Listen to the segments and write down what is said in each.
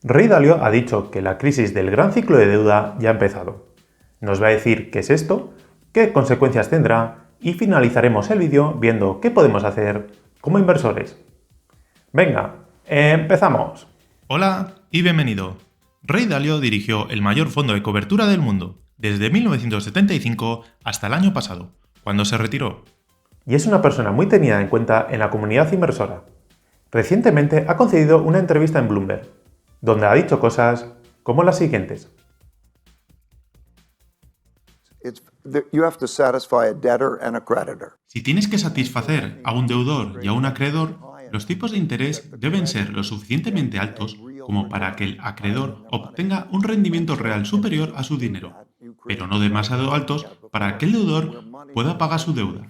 Ray Dalio ha dicho que la crisis del gran ciclo de deuda ya ha empezado. Nos va a decir qué es esto, qué consecuencias tendrá y finalizaremos el vídeo viendo qué podemos hacer como inversores. Venga, empezamos. Hola y bienvenido. Ray Dalio dirigió el mayor fondo de cobertura del mundo, desde 1975 hasta el año pasado, cuando se retiró. Y es una persona muy tenida en cuenta en la comunidad inversora. Recientemente ha concedido una entrevista en Bloomberg, donde ha dicho cosas como las siguientes. Si tienes que satisfacer a un deudor y a un acreedor, los tipos de interés deben ser lo suficientemente altos como para que el acreedor obtenga un rendimiento real superior a su dinero, pero no demasiado altos para que el deudor pueda pagar su deuda.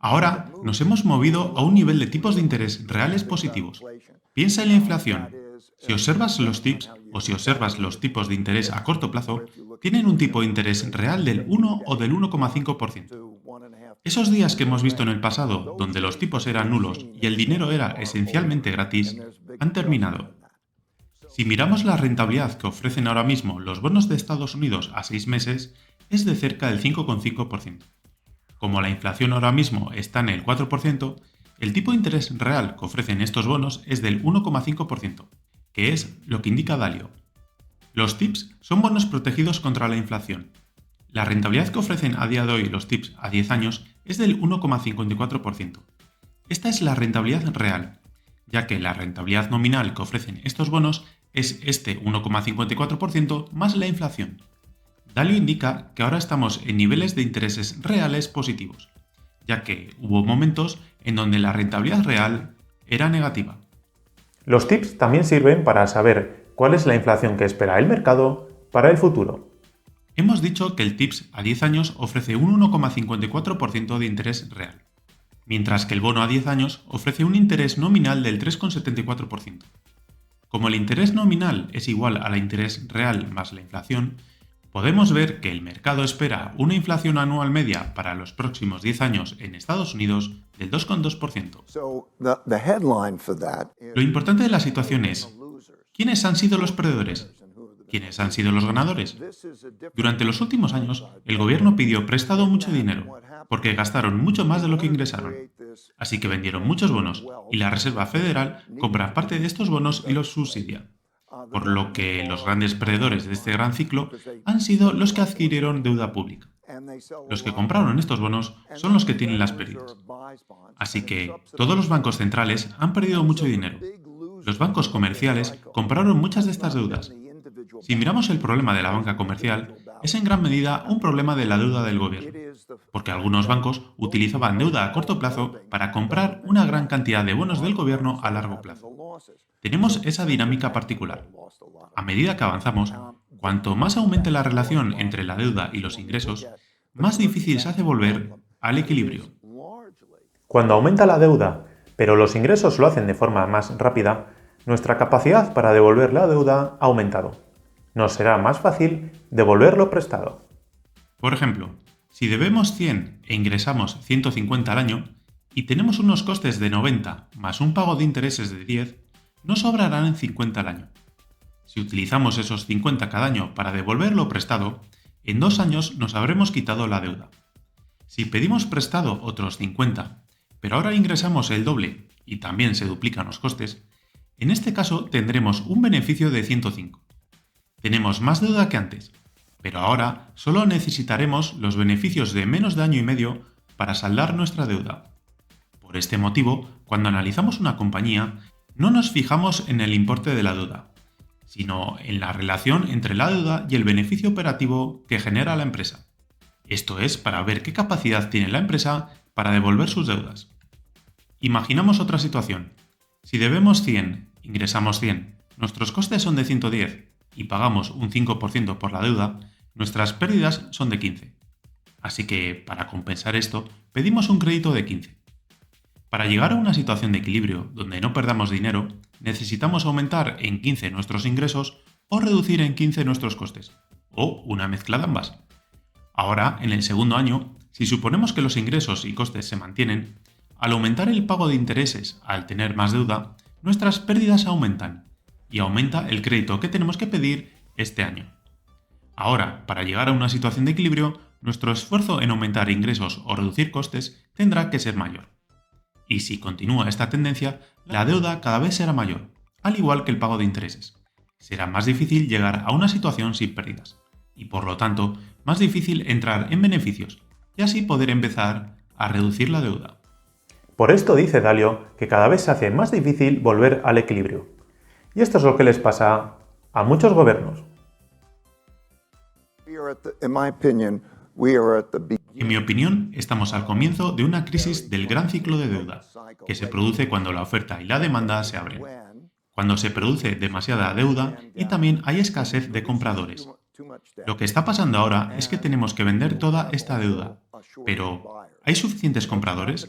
Ahora nos hemos movido a un nivel de tipos de interés reales positivos. Piensa en la inflación. Si observas los TIPS o si observas los tipos de interés a corto plazo, tienen un tipo de interés real del 1 o del 1,5%. Esos días que hemos visto en el pasado, donde los tipos eran nulos y el dinero era esencialmente gratis, han terminado. Si miramos la rentabilidad que ofrecen ahora mismo los bonos de Estados Unidos a 6 meses, es de cerca del 5,5%. Como la inflación ahora mismo está en el 4%, el tipo de interés real que ofrecen estos bonos es del 1,5%, que es lo que indica Dalio. Los TIPS son bonos protegidos contra la inflación. La rentabilidad que ofrecen a día de hoy los TIPS a 10 años es del 1,54%. Esta es la rentabilidad real, ya que la rentabilidad nominal que ofrecen estos bonos es este 1,54% más la inflación. Dalio indica que ahora estamos en niveles de intereses reales positivos, ya que hubo momentos en donde la rentabilidad real era negativa. Los tips también sirven para saber cuál es la inflación que espera el mercado para el futuro. Hemos dicho que el TIPS a 10 años ofrece un 1,54% de interés real, mientras que el bono a 10 años ofrece un interés nominal del 3,74%. Como el interés nominal es igual al interés real más la inflación, podemos ver que el mercado espera una inflación anual media para los próximos 10 años en Estados Unidos del 2,2%. Lo importante de la situación es, ¿quiénes han sido los perdedores? ¿Quiénes han sido los ganadores? Durante los últimos años, el gobierno pidió prestado mucho dinero, porque gastaron mucho más de lo que ingresaron. Así que vendieron muchos bonos, y la Reserva Federal compra parte de estos bonos y los subsidia. Por lo que los grandes perdedores de este gran ciclo han sido los que adquirieron deuda pública. Los que compraron estos bonos son los que tienen las pérdidas. Así que todos los bancos centrales han perdido mucho dinero. Los bancos comerciales compraron muchas de estas deudas. Si miramos el problema de la banca comercial, es en gran medida un problema de la deuda del gobierno, porque algunos bancos utilizaban deuda a corto plazo para comprar una gran cantidad de bonos del gobierno a largo plazo. Tenemos esa dinámica particular. A medida que avanzamos, cuanto más aumente la relación entre la deuda y los ingresos, más difícil se hace volver al equilibrio. Cuando aumenta la deuda, pero los ingresos lo hacen de forma más rápida, nuestra capacidad para devolver la deuda ha aumentado. Nos será más fácil devolver lo prestado. Por ejemplo, si debemos 100 e ingresamos 150 al año, y tenemos unos costes de 90 más un pago de intereses de 10, nos sobrarán 50 al año. Si utilizamos esos 50 cada año para devolver lo prestado, en 2 años nos habremos quitado la deuda. Si pedimos prestado otros 50, pero ahora ingresamos el doble y también se duplican los costes, en este caso tendremos un beneficio de 105. Tenemos más deuda que antes, pero ahora solo necesitaremos los beneficios de menos de año y medio para saldar nuestra deuda. Por este motivo, cuando analizamos una compañía, no nos fijamos en el importe de la deuda, sino en la relación entre la deuda y el beneficio operativo que genera la empresa. Esto es para ver qué capacidad tiene la empresa para devolver sus deudas. Imaginamos otra situación. Si debemos 100, ingresamos 100, nuestros costes son de 110 y pagamos un 5% por la deuda, nuestras pérdidas son de 15. Así que, para compensar esto, pedimos un crédito de 15. Para llegar a una situación de equilibrio donde no perdamos dinero, necesitamos aumentar en 15 nuestros ingresos o reducir en 15 nuestros costes, o una mezcla de ambas. Ahora, en el segundo año, si suponemos que los ingresos y costes se mantienen, al aumentar el pago de intereses al tener más deuda, nuestras pérdidas aumentan y aumenta el crédito que tenemos que pedir este año. Ahora, para llegar a una situación de equilibrio, nuestro esfuerzo en aumentar ingresos o reducir costes tendrá que ser mayor. Y si continúa esta tendencia, la deuda cada vez será mayor, al igual que el pago de intereses. Será más difícil llegar a una situación sin pérdidas, y por lo tanto, más difícil entrar en beneficios, y así poder empezar a reducir la deuda. Por esto dice Dalio que cada vez se hace más difícil volver al equilibrio. Y esto es lo que les pasa a muchos gobiernos. En mi opinión, estamos al comienzo de una crisis del gran ciclo de deuda, que se produce cuando la oferta y la demanda se abren, cuando se produce demasiada deuda y también hay escasez de compradores. Lo que está pasando ahora es que tenemos que vender toda esta deuda, pero ¿hay suficientes compradores?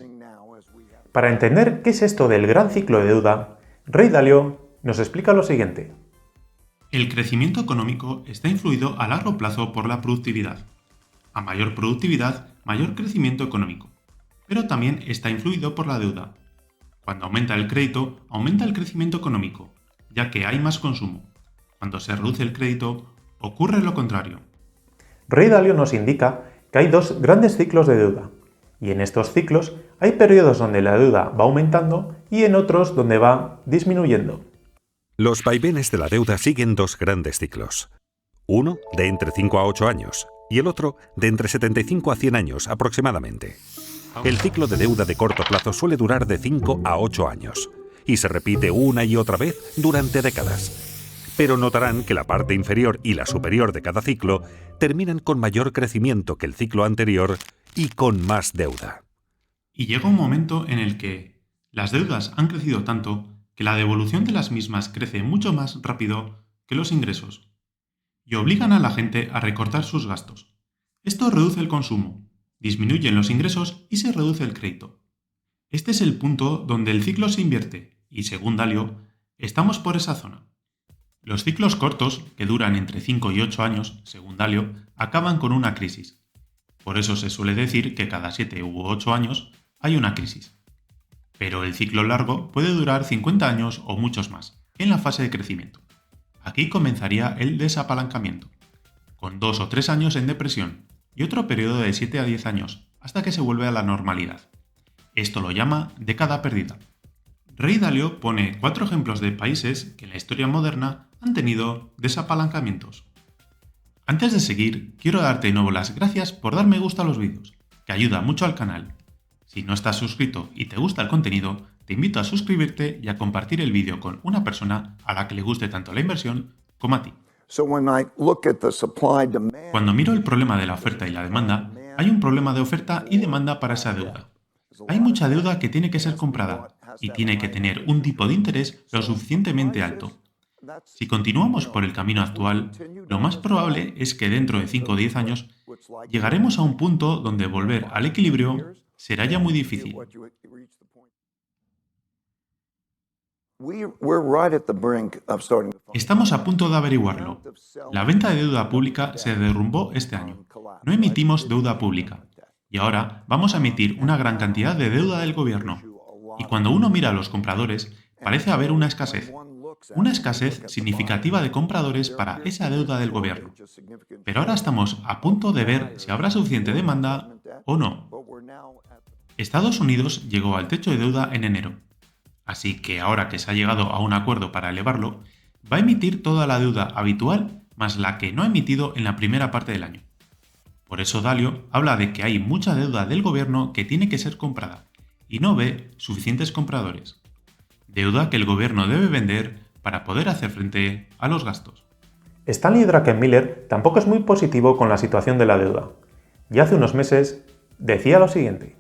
Para entender qué es esto del gran ciclo de deuda, Ray Dalio nos explica lo siguiente. El crecimiento económico está influido a largo plazo por la productividad. A mayor productividad, mayor crecimiento económico. Pero también está influido por la deuda. Cuando aumenta el crédito, aumenta el crecimiento económico, ya que hay más consumo. Cuando se reduce el crédito, ocurre lo contrario. Ray Dalio nos indica que hay dos grandes ciclos de deuda, y en estos ciclos hay periodos donde la deuda va aumentando y en otros donde va disminuyendo. Los vaivenes de la deuda siguen dos grandes ciclos. Uno de entre 5 a 8 años y el otro de entre 75 a 100 años aproximadamente. El ciclo de deuda de corto plazo suele durar de 5 a 8 años y se repite una y otra vez durante décadas. Pero notarán que la parte inferior y la superior de cada ciclo terminan con mayor crecimiento que el ciclo anterior y con más deuda. Y llega un momento en el que las deudas han crecido tanto que la devolución de las mismas crece mucho más rápido que los ingresos, y obligan a la gente a recortar sus gastos. Esto reduce el consumo, disminuyen los ingresos y se reduce el crédito. Este es el punto donde el ciclo se invierte, y según Dalio, estamos por esa zona. Los ciclos cortos, que duran entre 5 y 8 años, según Dalio, acaban con una crisis. Por eso se suele decir que cada 7 u 8 años hay una crisis. Pero el ciclo largo puede durar 50 años o muchos más, en la fase de crecimiento. Aquí comenzaría el desapalancamiento, con 2 o 3 años en depresión y otro periodo de 7 a 10 años, hasta que se vuelve a la normalidad. Esto lo llama década perdida. Ray Dalio pone 4 ejemplos de países que en la historia moderna han tenido desapalancamientos. Antes de seguir, quiero darte de nuevo las gracias por dar me gusta a los vídeos, que ayuda mucho al canal. Si no estás suscrito y te gusta el contenido, te invito a suscribirte y a compartir el vídeo con una persona a la que le guste tanto la inversión como a ti. Cuando miro el problema de la oferta y la demanda, hay un problema de oferta y demanda para esa deuda. Hay mucha deuda que tiene que ser comprada y tiene que tener un tipo de interés lo suficientemente alto. Si continuamos por el camino actual, lo más probable es que dentro de 5 o 10 años llegaremos a un punto donde volver al equilibrio será ya muy difícil. Estamos a punto de averiguarlo. La venta de deuda pública se derrumbó este año. No emitimos deuda pública. Y ahora vamos a emitir una gran cantidad de deuda del gobierno. Y cuando uno mira a los compradores, parece haber una escasez. Una escasez significativa de compradores para esa deuda del gobierno. Pero ahora estamos a punto de ver si habrá suficiente demanda o no. Estados Unidos llegó al techo de deuda en enero. Así que ahora que se ha llegado a un acuerdo para elevarlo, va a emitir toda la deuda habitual más la que no ha emitido en la primera parte del año. Por eso Dalio habla de que hay mucha deuda del gobierno que tiene que ser comprada y no ve suficientes compradores. Deuda que el gobierno debe vender para poder hacer frente a los gastos. Stanley Druckenmiller tampoco es muy positivo con la situación de la deuda. Y hace unos meses decía lo siguiente.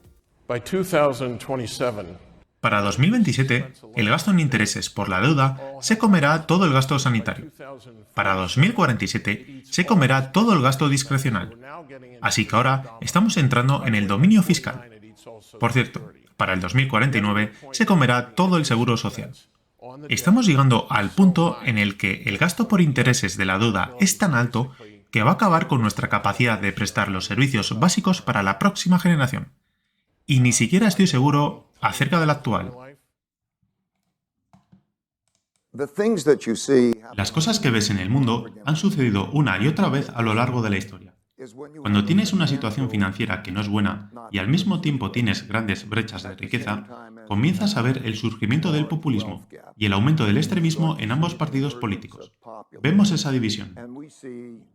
Para 2027, el gasto en intereses por la deuda se comerá todo el gasto sanitario. Para 2047, se comerá todo el gasto discrecional. Así que ahora estamos entrando en el dominio fiscal. Por cierto, para el 2049 se comerá todo el seguro social. Estamos llegando al punto en el que el gasto por intereses de la deuda es tan alto que va a acabar con nuestra capacidad de prestar los servicios básicos para la próxima generación. Y ni siquiera estoy seguro acerca del actual. Las cosas que ves en el mundo han sucedido una y otra vez a lo largo de la historia. Cuando tienes una situación financiera que no es buena y al mismo tiempo tienes grandes brechas de riqueza, comienzas a ver el surgimiento del populismo y el aumento del extremismo en ambos partidos políticos. Vemos esa división.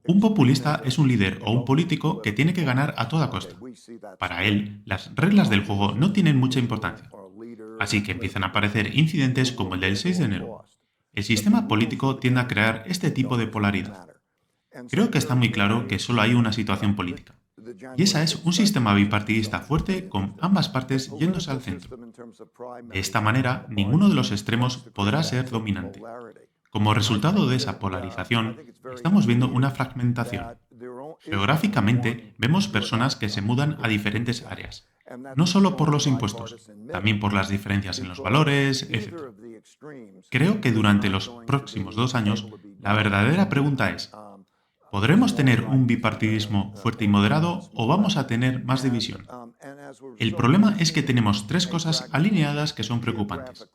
Un populista es un líder o un político que tiene que ganar a toda costa. Para él, las reglas del juego no tienen mucha importancia. Así que empiezan a aparecer incidentes como el del 6 de enero. El sistema político tiende a crear este tipo de polaridad. Creo que está muy claro que solo hay una situación política. Y esa es un sistema bipartidista fuerte con ambas partes yéndose al centro. De esta manera, ninguno de los extremos podrá ser dominante. Como resultado de esa polarización, estamos viendo una fragmentación. Geográficamente, vemos personas que se mudan a diferentes áreas, no solo por los impuestos, también por las diferencias en los valores, etc. Creo que durante los próximos 2 años, la verdadera pregunta es: ¿podremos tener un bipartidismo fuerte y moderado o vamos a tener más división? El problema es que tenemos 3 cosas alineadas que son preocupantes.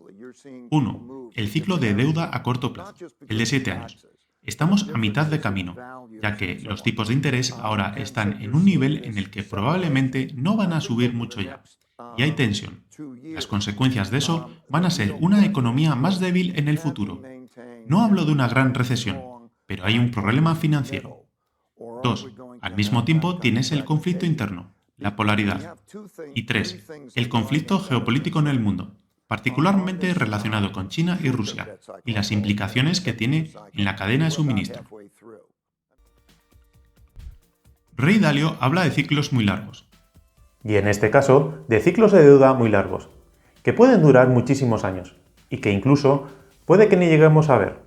1. El ciclo de deuda a corto plazo, el de 7 años. Estamos a mitad de camino, ya que los tipos de interés ahora están en un nivel en el que probablemente no van a subir mucho ya. Y hay tensión. Las consecuencias de eso van a ser una economía más débil en el futuro. No hablo de una gran recesión, pero hay un problema financiero. 2. Al mismo tiempo tienes el conflicto interno, la polaridad. Y 3. El conflicto geopolítico en el mundo, particularmente relacionado con China y Rusia, y las implicaciones que tiene en la cadena de suministro. Ray Dalio habla de ciclos muy largos. Y en este caso, de ciclos de deuda muy largos, que pueden durar muchísimos años, y que incluso puede que ni lleguemos a ver.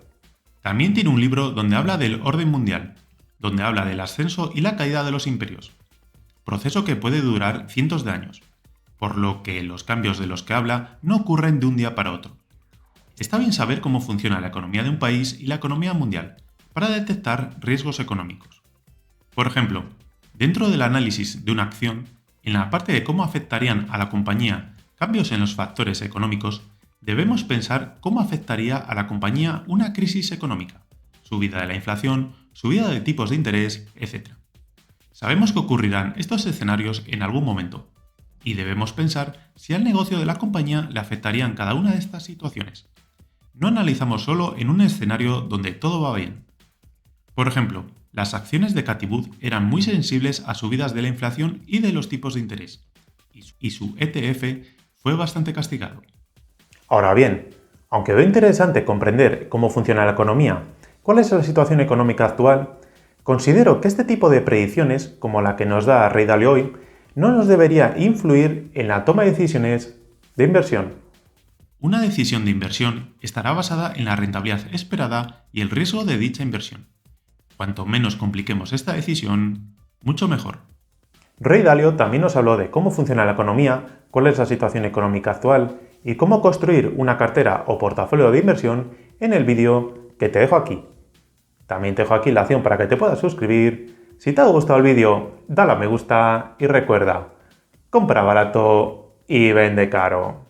También tiene un libro donde habla del orden mundial, donde habla del ascenso y la caída de los imperios, proceso que puede durar cientos de años, por lo que los cambios de los que habla no ocurren de un día para otro. Está bien saber cómo funciona la economía de un país y la economía mundial para detectar riesgos económicos. Por ejemplo, dentro del análisis de una acción, en la parte de cómo afectarían a la compañía cambios en los factores económicos, debemos pensar cómo afectaría a la compañía una crisis económica, subida de la inflación, subida de tipos de interés, etc. Sabemos que ocurrirán estos escenarios en algún momento, y debemos pensar si al negocio de la compañía le afectarían cada una de estas situaciones. No analizamos solo en un escenario donde todo va bien. Por ejemplo, las acciones de Cathie Wood eran muy sensibles a subidas de la inflación y de los tipos de interés, y su ETF fue bastante castigado. Ahora bien, aunque veo interesante comprender cómo funciona la economía, cuál es la situación económica actual, considero que este tipo de predicciones, como la que nos da Ray Dalio hoy, no nos debería influir en la toma de decisiones de inversión. Una decisión de inversión estará basada en la rentabilidad esperada y el riesgo de dicha inversión. Cuanto menos compliquemos esta decisión, mucho mejor. Ray Dalio también nos habló de cómo funciona la economía, cuál es la situación económica actual y cómo construir una cartera o portafolio de inversión en el vídeo que te dejo aquí. También te dejo aquí la opción para que te puedas suscribir. Si te ha gustado el vídeo, dale a me gusta y recuerda, compra barato y vende caro.